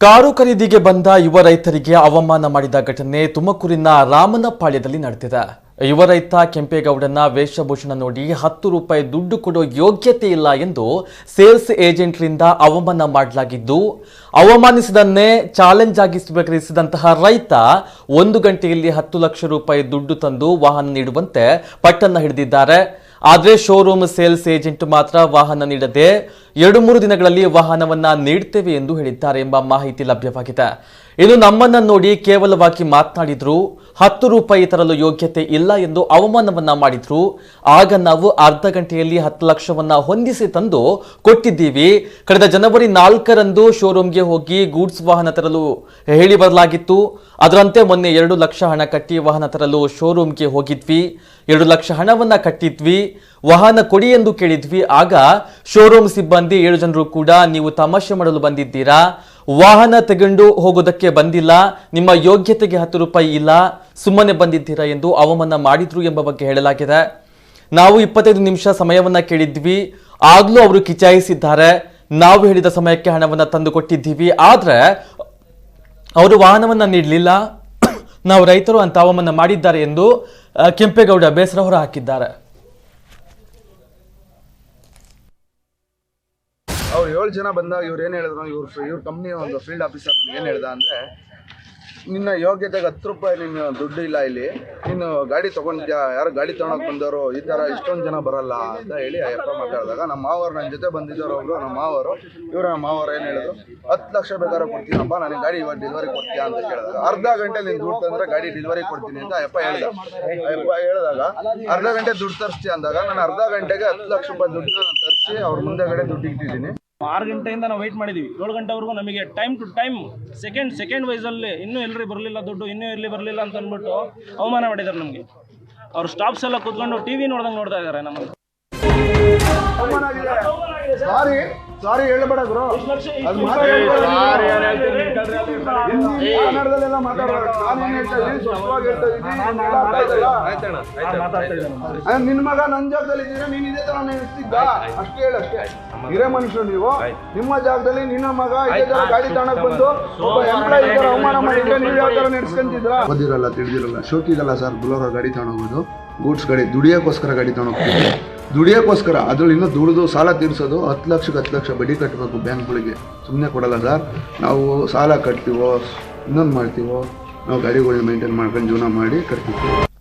Car ಖರೀದಿಗೆ ಬಂದ ಯುವ ರೈತರಿಗೆ ಅವಮಾನ ಮಾಡಿದ ಘಟನೆ ತುಮಕೂರಿನ ರಾಮನಪಾಳ್ಯದಲ್ಲಿ ನಡೆದಿದೆ. ಯುವ ರೈತ ಕೆಂಪೇಗೌಡನ ವೇಷಭೂಷಣ ನೋಡಿ 10 ರೂಪಾಯಿ ದುಡ್ಡು ಕೊಡೋ ಯೋಗ್ಯತೆ ಇಲ್ಲ ಎಂದು ಸೇಲ್ಸ್ ಏಜೆಂಟ್ರಿಂದ ಅವಮಾನ ಮಾಡಲಾಗಿದ್ದು, ಅವಮಾನಿಸಿದನ್ನೇ ಚಾಲೆಂಜ್ ಆಗಿ ಸ್ವೀಕರಿಸಿದಂತಹ ರೈತ 1 ಗಂಟೆಯಲ್ಲಿ 10 ಲಕ್ಷ ರೂಪಾಯಿ ದುಡ್ಡು ತಂದು ವಾಹನ ನೀಡುವಂತೆ ಪಟ್ಟನ್ನ ಹಿಡಿದಿದ್ದಾರೆ. ಆದರೆ ಶೋರೂಮ್ ಸೇಲ್ಸ್ ಏಜೆಂಟ್ ಮಾತ್ರ ವಾಹನ ನೀಡದೆ 2-3 ದಿನಗಳಲ್ಲಿ ವಾಹನವನ್ನ ನೀಡುತ್ತೇವೆ ಎಂದು ಹೇಳಿದ್ದಾರೆ ಎಂಬ ಮಾಹಿತಿ ಲಭ್ಯವಾಗಿದೆ. ಇನ್ನು ನಮ್ಮನ್ನ ನೋಡಿ ಕೇವಲವಾಗಿ ಮಾತನಾಡಿದ್ರು, 10 ರೂಪಾಯಿ ತರಲು ಯೋಗ್ಯತೆ ಇಲ್ಲ ಎಂದು ಅವಮಾನವನ್ನ ಮಾಡಿದ್ರು. ಆಗ ನಾವು ಅರ್ಧ ಗಂಟೆಯಲ್ಲಿ 10 ಲಕ್ಷವನ್ನ ಹೊಂದಿಸಿ ತಂದು ಕೊಟ್ಟಿದ್ದೀವಿ. ಕಳೆದ ಜನವರಿ 4ರಂದು ಶೋರೂಮ್ಗೆ ಹೋಗಿ ಗೂಡ್ಸ್ ವಾಹನ ತರಲು ಹೇಳಿ ಬರಲಾಗಿತ್ತು. ಅದರಂತೆ ಮೊನ್ನೆ 2 ಲಕ್ಷ ಹಣ ಕಟ್ಟಿ ವಾಹನ ತರಲು ಶೋರೂಮ್ಗೆ ಹೋಗಿದ್ವಿ. 2 ಲಕ್ಷ ಹಣವನ್ನ ಕಟ್ಟಿದ್ವಿ. ವಾಹನ ಕೊಡಿ ಎಂದು ಕೇಳಿದ್ವಿ. ಆಗ ಶೋರೂಮ್ ಸಿಬ್ಬಂದಿ 7 ಜನರು ಕೂಡ ನೀವು ತಮಾಷೆ ಮಾಡಲು ಬಂದಿದ್ದೀರಾ, ವಾಹನ ತಗೊಂಡು ಹೋಗೋದಕ್ಕೆ ಬಂದಿಲ್ಲ, ನಿಮ್ಮ ಯೋಗ್ಯತೆಗೆ 10 ರೂಪಾಯಿ ಇಲ್ಲ, ಸುಮ್ಮನೆ ಬಂದಿದ್ದೀರಾ ಎಂದು ಅವಮಾನ ಮಾಡಿದ್ರು ಎಂಬ ಬಗ್ಗೆ ಹೇಳಲಾಗಿದೆ. ನಾವು 25 ನಿಮಿಷ ಸಮಯವನ್ನ ಕೇಳಿದ್ವಿ, ಆಗ್ಲೂ ಅವರು ಕಿಚಾಯಿಸಿದ್ದಾರೆ. ನಾವು ಹೇಳಿದ ಸಮಯಕ್ಕೆ ಹಣವನ್ನ ತಂದು ಕೊಟ್ಟಿದ್ದೀವಿ, ಆದ್ರೆ ಅವರು ವಾಹನವನ್ನ ನೀಡಲಿಲ್ಲ. ನಾವು ರೈತರು ಅಂತ ಅವಮಾನ ಮಾಡಿದ್ದಾರೆ ಎಂದು ಕೆಂಪೇಗೌಡ ಬೇಸರ ಹೊರ ಹಾಕಿದ್ದಾರೆ. ಅವ್ರು 7 ಜನ ಬಂದಾಗ ಇವ್ರು ಏನು ಹೇಳಿದ್ರು, ಇವ್ರ ಕಂಪ್ನಿ ಒಂದು ಫೀಲ್ಡ್ ಆಫೀಸರ್ ಏನು ಹೇಳ್ದ ಅಂದರೆ, ನಿನ್ನ ಯೋಗ್ಯತೆಗೆ 10 ರೂಪಾಯಿ ನಿನ್ನ ದುಡ್ಡು ಇಲ್ಲ, ಇಲ್ಲಿ ನೀನು ಗಾಡಿ ತೊಗೊಂಡ್ಯಾ, ಯಾರು ಗಾಡಿ ತೊಗೊಳಕ್ಕೆ ಬಂದವರು ಈ ಥರ ಇಷ್ಟೊಂದು ಜನ ಬರಲ್ಲ ಅಂತ ಹೇಳಿ ಅಯ್ಯಪ್ಪ ಮಾತಾಡಿದಾಗ, ನಮ್ಮ ಮಾವರು ನನ್ನ ಜೊತೆ ಬಂದಿದ್ದವರು ಒಬ್ರು ನಮ್ಮ ಮಾವರು ಏನು ಹೇಳಿದ್ರು, 10 ಲಕ್ಷ ಬೇಕಾದ್ರೆ ಕೊಡ್ತೀನಪ್ಪ, ನನಗೆ ಗಾಡಿ ಇವಾಗ ಡೆಲಿವರಿ ಕೊಡ್ತೀಯಾ ಅಂತ ಕೇಳಿದಾಗ, ಅರ್ಧ ಗಂಟೆ ನೀನು ದುಡ್ಡು ತಂದರೆ ಗಾಡಿ ಡೆಲಿವರಿ ಕೊಡ್ತೀನಿ ಅಂತ ಅಯ್ಯಪ್ಪ ಹೇಳಿದಾಗ ಅರ್ಧ ಗಂಟೆ ದುಡ್ಡು ತರಿಸ್ತೀಯ ಅಂದಾಗ, ನಾನು ಅರ್ಧ ಗಂಟೆಗೆ 10 ಲಕ್ಷ ರೂಪಾಯಿ ದುಡ್ಡು ನಾನು ತರಿಸಿ ಅವ್ರ ಮುಂದೆಗಡೆ ದುಡ್ಡು ಇಟ್ಟಿದ್ದೀನಿ. 6 ಗಂಟೆಯಿಂದ ನಾವು ವೆಯ್ಟ್ ಮಾಡಿದ್ದೀವಿ. 7 ಗಂಟೆವರೆಗೂ ನಮಗೆ ಟೈಮ್ ಟು ಟೈಮ್ ಸೆಕೆಂಡ್ ವೈಸಲ್ಲಿ ಇನ್ನೂ ಎಲ್ಲರೂ ಬರಲಿಲ್ಲ, ದುಡ್ಡು ಇನ್ನೂ ಎಲ್ಲಿ ಬರಲಿಲ್ಲ ಅಂತ ಅಂದ್ಬಿಟ್ಟು ಅವಮಾನ ಮಾಡಿದ್ದಾರೆ ನಮಗೆ. ಅವ್ರು ಸ್ಟಾಫ್ಸ್ ಎಲ್ಲ ಕೂತ್ಕೊಂಡು ಟಿವಿ ನೋಡ್ದಂಗೆ ನೋಡ್ತಾ ಇದ್ದಾರೆ ನಮಗೆ. ಸಾರಿ ಹೇಳಬೇಡ ಗುರು, ಕನ್ನಡದಲ್ಲೆಲ್ಲ ಮಾತಾಡೋದು. ನಿನ್ನ ಮಗ ನನ್ನ ಜಾಗದಲ್ಲಿ ಇದ್ದೀರಾ, ನೀನ್ ಇದೇ ತರ ನಡೆಸ್ತಿದ್ದ, ಅಷ್ಟೇ ಹೇಳ, ಅಷ್ಟೇ. ಹಿರೇ ಮನುಷ್ಯರು ನೀವು, ನಿಮ್ಮ ಜಾಗದಲ್ಲಿ ನಿನ್ನ ಮಗ ಇದೇ ತರ ಗಾಡಿ ತಗೊಳಕ್ ಬಂದು ಒಬ್ಬ ಎಂಪ್ಲಾಯ್ ತರ ಅವಮಾನ ಮಾಡಿದ್ರೆ ನೀವು ಯಾವ ತರ ನಡೆಸ್ಕೊಂತಿದ್ರ? ಓದಿರಲ್ಲ, ತಿಳಿದಿರಲ್ಲ, ಶೋಕಿಗಲ್ಲ ಸರ್ ಬುಲೋರೋ ಗಾಡಿ ತಗೊಂಡೋಗೋದು, ಗೂಡ್ಸ್ ಗಾಡಿ ದುಡಿಯೋಕ್ಕೋಸ್ಕರ ಗಾಡಿ ತಗೊಂಡೋಗ್ತೀವಿ. ದುಡಿಯೋಕ್ಕೋಸ್ಕರ ಅದ್ರಲ್ಲಿ ಇನ್ನೂ ದುಡಿದು ಸಾಲ ತೀರಿಸೋದು, 10 ಲಕ್ಷ ಬಡ್ಡಿ ಕಟ್ಟಬೇಕು ಬ್ಯಾಂಕ್ಗಳಿಗೆ, ಸುಮ್ಮನೆ ಕೊಡಲ್ಲ ಸರ್. ನಾವು ಸಾಲ ಕಟ್ತೀವೋ ಇನ್ನೊಂದು ಮಾಡ್ತೀವೋ, ನಾವು ಗಾಡಿಗಳನ್ನ ಮೇಂಟೈನ್ ಮಾಡ್ಕೊಂಡು ಜೀವನ ಮಾಡಿ ಕಟ್ತೀವಿ.